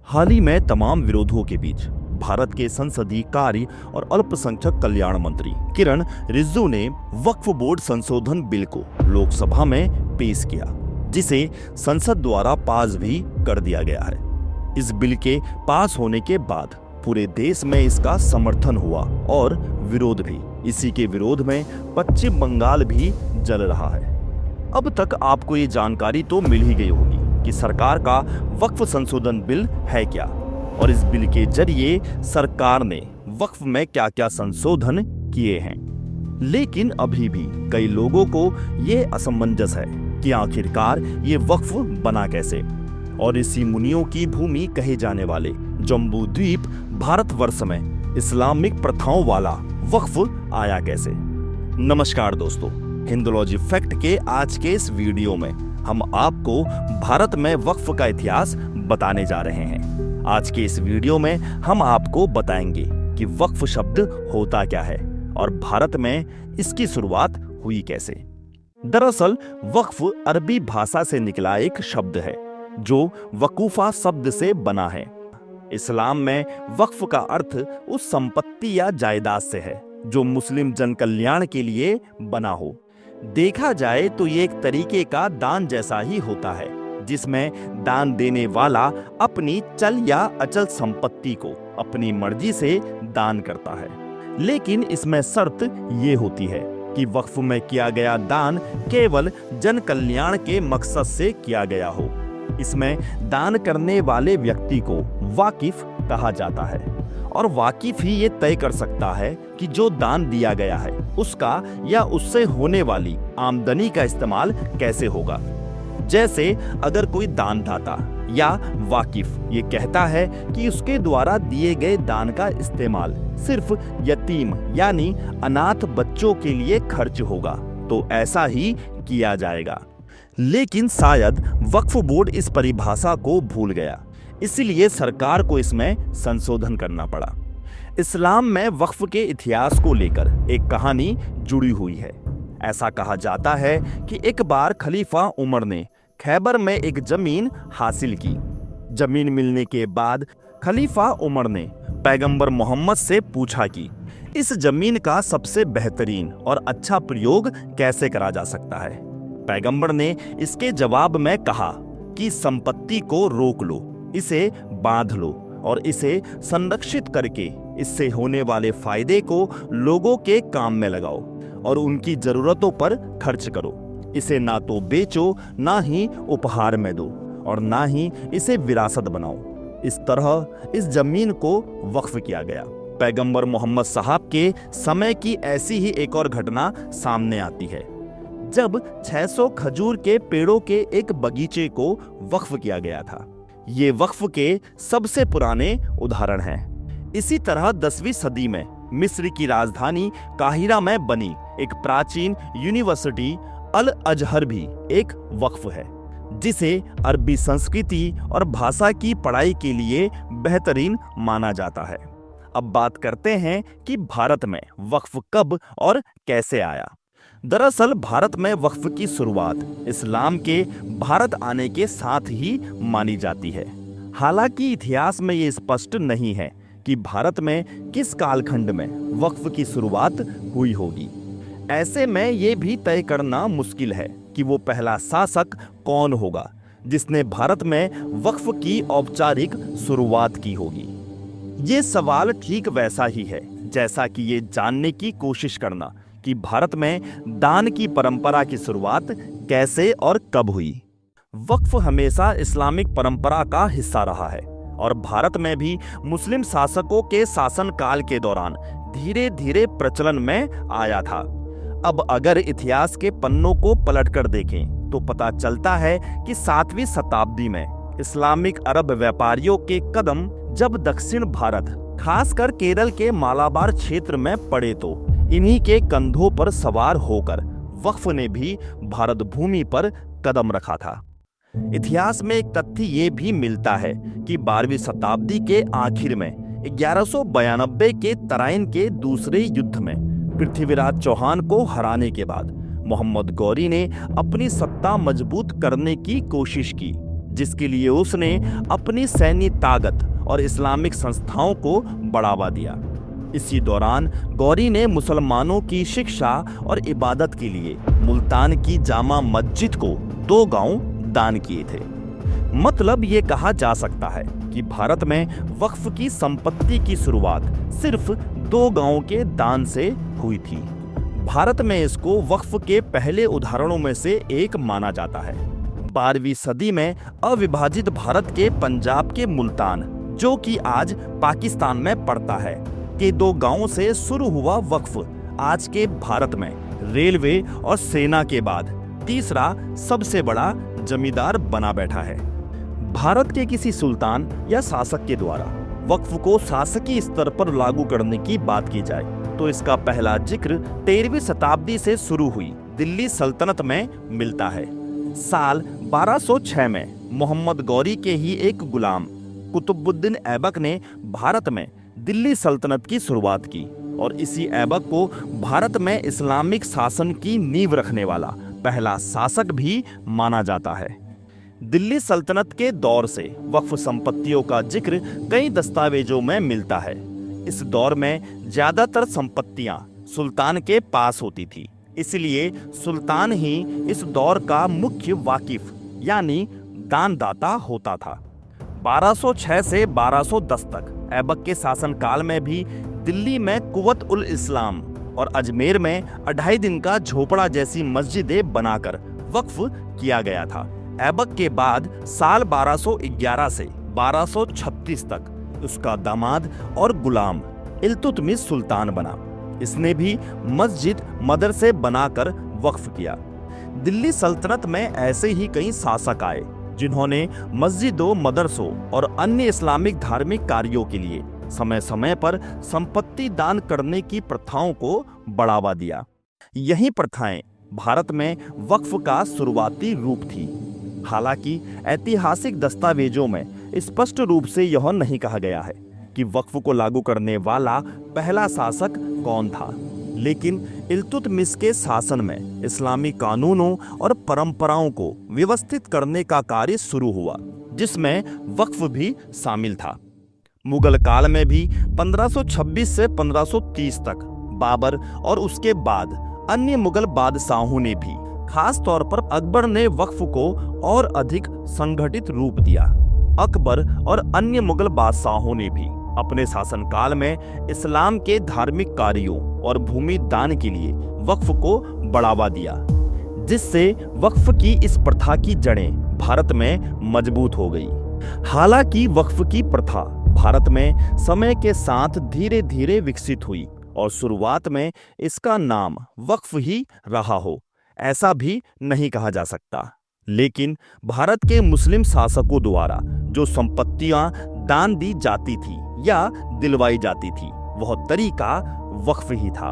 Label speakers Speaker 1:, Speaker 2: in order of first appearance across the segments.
Speaker 1: हाल ही में तमाम विरोधों के बीच भारत के संसदीय कार्य और अल्पसंख्यक कल्याण मंत्री किरण रिजिजू ने वक्फ बोर्ड संशोधन बिल को लोकसभा में पेश किया, जिसे संसद द्वारा पास भी कर दिया गया है। इस बिल के पास होने के बाद पूरे देश में इसका समर्थन हुआ और विरोध भी। इसी के विरोध में पश्चिम बंगाल भी जल रहा है। अब तक आपको ये जानकारी तो मिल ही गई होगी कि सरकार का वक्फ संशोधन बिल है क्या और इस बिल के जरिए सरकार ने वक्फ में क्या क्या संशोधन किए हैं। लेकिन अभी भी कई लोगों को ये असमंजस है कि आखिरकार ये वक्फ बना कैसे, और ऋषि मुनियों की भूमि कहे जाने वाले जम्बू द्वीप भारतवर्ष में इस्लामिक प्रथाओं वाला वक्फ आया कैसे। नमस्कार दोस्तों, हिंदुलॉजी फैक्ट के आज के इस वीडियो में हम आपको भारत में वक्फ का इतिहास बताने जा रहे हैं। आज के इस वीडियो में हम आपको बताएंगे कि वक्फ शब्द होता क्या है और भारत में इसकी शुरुआत हुई कैसे। दरअसल वक्फ अरबी भाषा से निकला एक शब्द है जो वकूफा शब्द से बना है। इस्लाम में वक्फ का अर्थ उस संपत्ति या जायदाद से है जो मुस्लिम जन कल्याण के लिए बना हो। देखा जाए तो ये एक तरीके का दान जैसा ही होता है, जिसमें दान देने वाला अपनी चल या अचल संपत्ति को अपनी मर्जी से दान करता है। लेकिन इसमें शर्त ये होती है कि वक्फ में किया गया दान केवल जन कल्याण के मकसद से किया गया हो। इसमें दान करने वाले व्यक्ति को वाकिफ कहा जाता है और वाकिफ ही ये तय कर सकता है कि जो दान दिया गया है उसका या उससे होने वाली आमदनी का इस्तेमाल कैसे होगा। जैसे अगर कोई दानदाता या वाकिफ ये कहता है कि उसके द्वारा दिए गए दान का इस्तेमाल सिर्फ यतीम यानी अनाथ बच्चों के लिए खर्च होगा तो ऐसा ही किया जाएगा। लेकिन शायद वक्फ बोर्ड इस परिभाषा को भूल गया, इसलिए सरकार को इसमें संशोधन करना पड़ा। इस्लाम में वक्फ के इतिहास को लेकर एक कहानी जुड़ी हुई है। ऐसा कहा जाता है कि एक बार खलीफा उमर ने खैबर में एक जमीन हासिल की। जमीन मिलने के बाद खलीफा उमर ने पैगंबर मोहम्मद से पूछा कि इस जमीन का सबसे बेहतरीन और अच्छा प्रयोग कैसे करा जा सकता है। पैगंबर ने इसके जवाब में कहा कि संपत्ति को रोक लो, इसे बांध लो और इसे संरक्षित करके इससे होने वाले फायदे को लोगों के काम में लगाओ और उनकी जरूरतों पर खर्च करो। इसे ना तो बेचो, ना ही उपहार में दो और ना ही इसे विरासत बनाओ। इस तरह इस जमीन को वक्फ किया गया। पैगंबर मोहम्मद साहब के समय की ऐसी ही एक और घटना सामने आती है, जब 600 खजूर के पेड़ों के एक बगीचे को वक्फ किया गया था। ये वक्फ के सबसे पुराने उदाहरण हैं। इसी तरह 10वीं सदी में मिस्र की राजधानी काहिरा में बनी एक प्राचीन यूनिवर्सिटी अल अजहर भी एक वक्फ है, जिसे अरबी संस्कृति और भाषा की पढ़ाई के लिए बेहतरीन माना जाता है। अब बात करते हैं कि भारत में वक्फ कब और कैसे आया। दरअसल भारत में वक्फ की शुरुआत इस्लाम के भारत आने के साथ ही मानी जाती है। हालांकि इतिहास में ये स्पष्ट नहीं है कि भारत में किस कालखंड में वक्फ की शुरुआत हुई होगी। ऐसे में ये भी तय करना मुश्किल है कि वो पहला शासक कौन होगा जिसने भारत में वक्फ की औपचारिक शुरुआत की होगी। ये सवाल ठीक वैसा ही है जैसा कि ये जानने की कोशिश करना कि भारत में दान की परंपरा की शुरुआत कैसे और कब हुई। वक्फ हमेशा इस्लामिक परंपरा का हिस्सा रहा है और भारत में भी मुस्लिम शासकों के शासनकाल के दौरान धीरे धीरे प्रचलन में आया था। अब अगर इतिहास के पन्नों को पलटकर देखें तो पता चलता है कि 7वीं शताब्दी में इस्लामिक अरब व्यापारियों के कदम जब दक्षिण भारत खासकर केरल के मालाबार क्षेत्र में पड़े तो इन्हीं के कंधों पर सवार होकर वक्फ ने भी भारत भूमि पर कदम रखा था। इतिहास में एक तथ्य ये भी मिलता है कि 12वीं शताब्दी के आखिर में 1192 के तराइन के दूसरे युद्ध में पृथ्वीराज चौहान को हराने के बाद मोहम्मद गौरी ने अपनी सत्ता मजबूत करने की कोशिश की, जिसके लिए उसने अपनी सैन्य ताकत और इस्लामिक संस्थाओं को बढ़ावा दिया। इसी दौरान गौरी ने मुसलमानों की शिक्षा और इबादत के लिए मुल्तान की जामा मस्जिद को 2 गांव दान किए थे। मतलब ये कहा जा सकता है कि भारत में वक्फ की संपत्ति की शुरुआत सिर्फ 2 गांवों के दान से हुई थी। भारत में इसको वक्फ के पहले उदाहरणों में से एक माना जाता है। 12वीं सदी में अविभाजित भारत के पंजाब के मुल्तान, जो कि आज पाकिस्तान में पड़ता है, के 2 गांवों से शुरू हुआ वक्फ आज के भारत में रेलवे और सेना के बाद तीसरा सबसे बड़ा जमींदार बना बैठा है। भारत के किसी सुल्तान या शासक के द्वारा वक्फ को शासकीय स्तर पर लागू करने की बात की जाए तो इसका पहला जिक्र 13वीं शताब्दी से शुरू हुई दिल्ली सल्तनत में मिलता है। साल 1206 में मोहम्मद गौरी के ही एक गुलाम कुतुबुद्दीन ऐबक ने भारत में दिल्ली सल्तनत की शुरुआत की और इसी ऐबक को भारत में इस्लामिक शासन की नींव रखने वाला पहला शासक भी माना जाता है। दिल्ली सल्तनत के दौर से वक्फ संपत्तियों का जिक्र कई दस्तावेजों में मिलता है। इस दौर में ज्यादातर संपत्तियां सुल्तान के पास होती थी, इसलिए सुल्तान ही इस दौर का मुख्य वाकिफ यानी दानदाता होता था। 1206 से 1210 तक ऐबक के शासनकाल में भी दिल्ली में कुव्वत उल इस्लाम और अजमेर में 2.5 दिन का झोपड़ा जैसी मस्जिदें बनाकर वक्फ किया गया था। ऐबक के बाद साल 1211 से 1236 तक उसका दामाद और गुलाम इल्तुतमिश सुल्तान बना। इसने भी मस्जिद मदरसे बनाकर वक्फ किया। दिल्ली सल्तनत में ऐसे ही कई शासक आए जिन्होंने मस्जिदों, मदरसों और अन्य इस्लामिक धार्मिक कार्यों के लिए समय समय पर संपत्ति दान करने की प्रथाओं को बढ़ावा दिया। यही प्रथाएं भारत में वक्फ का शुरुआती रूप थी। हालांकि ऐतिहासिक दस्तावेजों में स्पष्ट रूप से यह नहीं कहा गया है कि वक्फ को लागू करने वाला पहला शासक कौन था, लेकिन इल्तुतमिश के शासन में इस्लामी कानूनों और परंपराओं को व्यवस्थित करने का कार्य शुरू हुआ, जिसमें वक्फ भी शामिल था। मुगल काल में भी 1526 से 1530 तक बाबर और उसके बाद अन्य मुगल बादशाहों ने भी, खास तौर पर अकबर ने वक्फ को और अधिक संगठित रूप दिया। अकबर और अन्य मुगल बादशाहों ने भी अपने शासनकाल में इस्लाम के धार्मिक कार्यों और भूमि दान के लिए वक्फ को बढ़ावा दिया, जिससे वक्फ की इस प्रथा की जड़ें भारत में मजबूत हो गई। हालांकि वक्फ की प्रथा भारत में समय के साथ धीरे धीरे विकसित हुई और शुरुआत में इसका नाम वक्फ ही रहा हो, ऐसा भी नहीं कहा जा सकता। लेकिन भारत के मुस्लिम शासकों द्वारा जो संपत्तियां दान दी जाती थी या दिलवाई जाती थी, वह तरीका वक्फ ही था।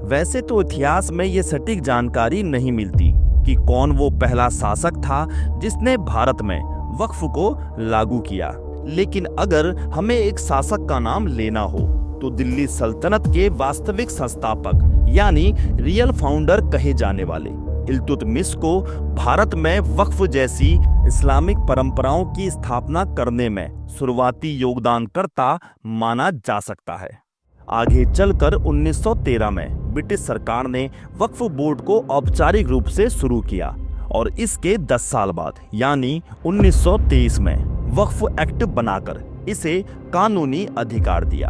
Speaker 1: वैसे तो इतिहास में ये सटीक जानकारी नहीं मिलती कि कौन वो पहला शासक था जिसने भारत में वक्फ को लागू किया, लेकिन अगर हमें एक शासक का नाम लेना हो तो दिल्ली सल्तनत के वास्तविक संस्थापक यानी रियल फाउंडर कहे जाने वाले इल्तुतमिश को भारत में वक्फ जैसी इस्लामिक परंपराओं की स्थापना करने में शुरुआती योगदानकर्ता माना जा सकता है। आगे चलकर 1913 में ब्रिटिश सरकार ने वक्फ बोर्ड को औपचारिक रूप से शुरू किया और इसके 10 साल बाद यानी 1923 में वक्फ एक्ट बनाकर इसे कानूनी अधिकार दिया।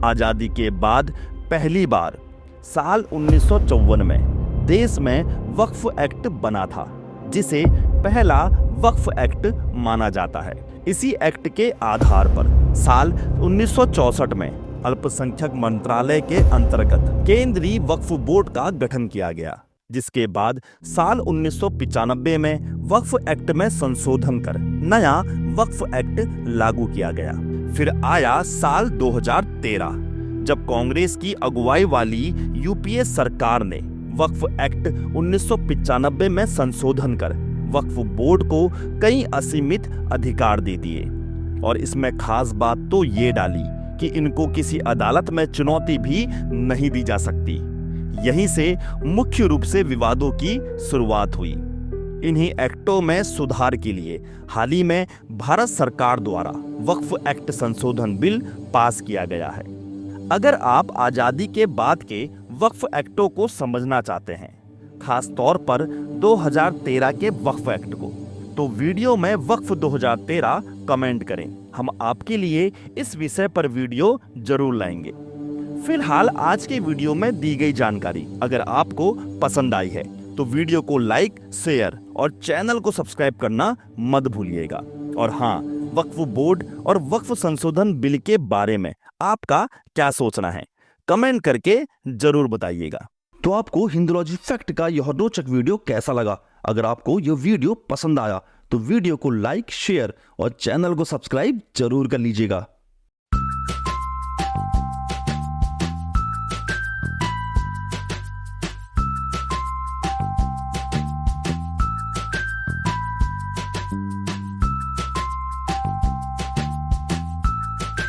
Speaker 1: आजादी के बाद पहली बार साल 1954 में देश में वक्फ एक्ट बना था, जिसे पहला वक्फ एक्ट माना जाता है। इसी एक्ट के आधार पर साल 1964 में अल्पसंख्यक मंत्रालय के अंतर्गत केंद्रीय वक्फ बोर्ड का गठन किया गया, जिसके बाद साल 1995 में वक्फ एक्ट में संशोधन कर नया वक्फ एक्ट लागू किया गया। फिर आया साल 2013, जब कांग्रेस की अगुवाई वाली यूपीए सरकार ने वक्फ एक्ट 1995 में संशोधन कर वक्फ बोर्ड को कई असीमित अधिकार दे दिए और इसमें खास बात तो ये डाली कि इनको किसी अदालत में चुनौती भी नहीं दी जा सकती। यहीं से मुख्य रूप से विवादों की शुरुआत हुई। इन्हीं एक्टों में सुधार के लिए हाल ही में भारत सरकार द्वारा वक्फ एक्ट संशोधन बिल पास किया गया है। अगर आप आजादी के बाद के वक्फ एक्टों को समझना चाहते हैं, खास तौर पर 2013 के वक्फ एक्ट को, तो वीडियो में वक्फ 2013 कमेंट करें। हम आपके लिए इस विषय पर वीडियो जरूर लाएंगे। फिलहाल आज के वीडियो में दी गई जानकारी अगर आपको पसंद आई है तो वीडियो को लाइक, शेयर और चैनल को सब्सक्राइब करना मत भूलिएगा। और हाँ, वक्फ बोर्ड और वक्फ संशोधन बिल के बारे में आपका क्या सोचना है, कमेंट करके जरूर बताइएगा। तो आपको हिंदुलॉजी फैक्ट का यह रोचक वीडियो कैसा लगा? अगर आपको यह वीडियो पसंद आया तो वीडियो को लाइक, शेयर और चैनल को सब्सक्राइब जरूर कर लीजिएगा।